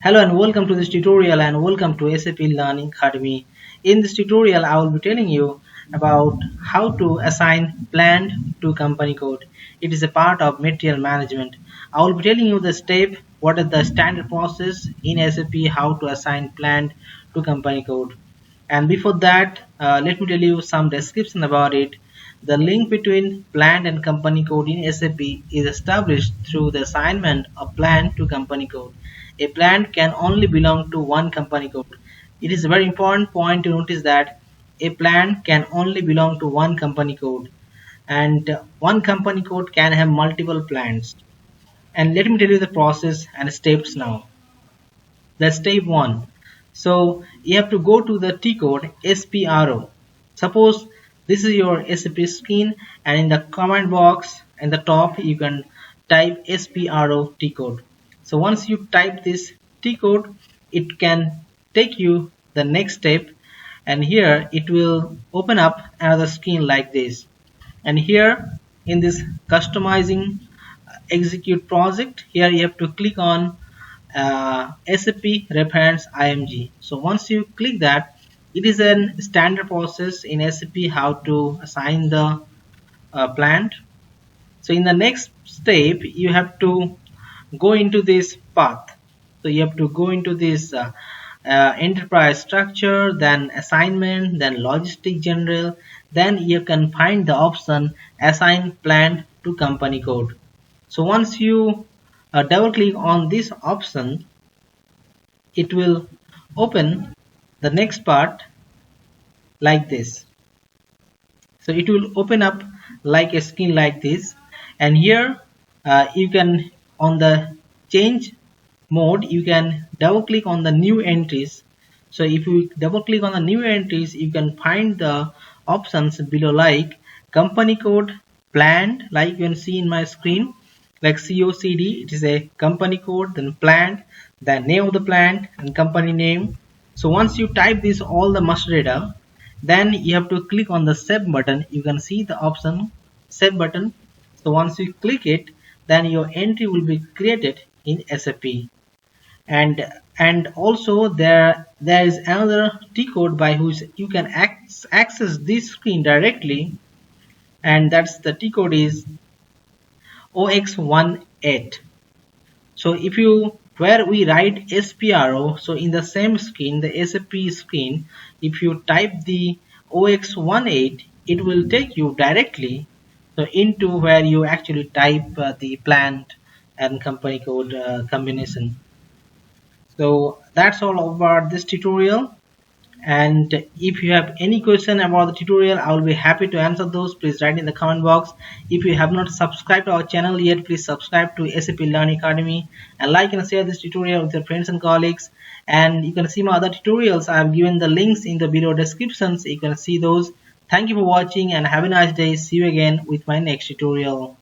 Hello and welcome to this tutorial and welcome to SAP Learning Academy. In this tutorial, I will be telling you about how to assign plant to company code. It is a part of material management. I will be telling you the step, what is the standard process in SAP, how to assign plant to company code. And before that, let me tell you some description about it. The link between plant and company code in SAP is established through the assignment of plant to company code. A plant can only belong to one company code. It is a very important point to notice that a plant can only belong to one company code, and one company code can have multiple plants. And let me tell you the process and steps now. That's step 1. So you have to go to the T code SPRO. Suppose this is your SAP screen, and in the command box in the top you can type SPRO T code. So once you type this T code, it can take you the next step, and here it will open up another screen like this. And here in this customizing execute project, here you have to click on SAP reference IMG. So once you click that, it is a standard process in SAP how to assign the plant. So in the next step, you have to go into this path. So you have to go into this enterprise structure, then assignment, then logistic general, then you can find the option assign plant to company code. So once you double click on this option, it will open the next part like this. So it will open up like a screen like this, and here you can, on the change mode, you can double click on the new entries. So if you double click on the new entries, you can find the options below like company code, plant, like you can see in my screen, like COCD, it is a company code, then plant, the name of the plant and company name. So once you type this all the master data, then you have to click on the save button. You can see the option save button. So once you click it, then your entry will be created in SAP. And also there is another T code by which you can access this screen directly, and that's the T code is 0x18. So if you, where we write SPRO, so in the same screen, the SAP screen, if you type the 0x18, it will take you directly so into where you actually type the plant and company code combination. So that's all about this tutorial, and if you have any question about the tutorial, I will be happy to answer those. Please write in the comment box. If you have not subscribed to our channel yet, please subscribe to SAP Learning Academy and like and share this tutorial with your friends and colleagues. And you can see my other tutorials. I have given the links in the video descriptions. You can see those. Thank you for watching and have a nice day. See you again with my next tutorial.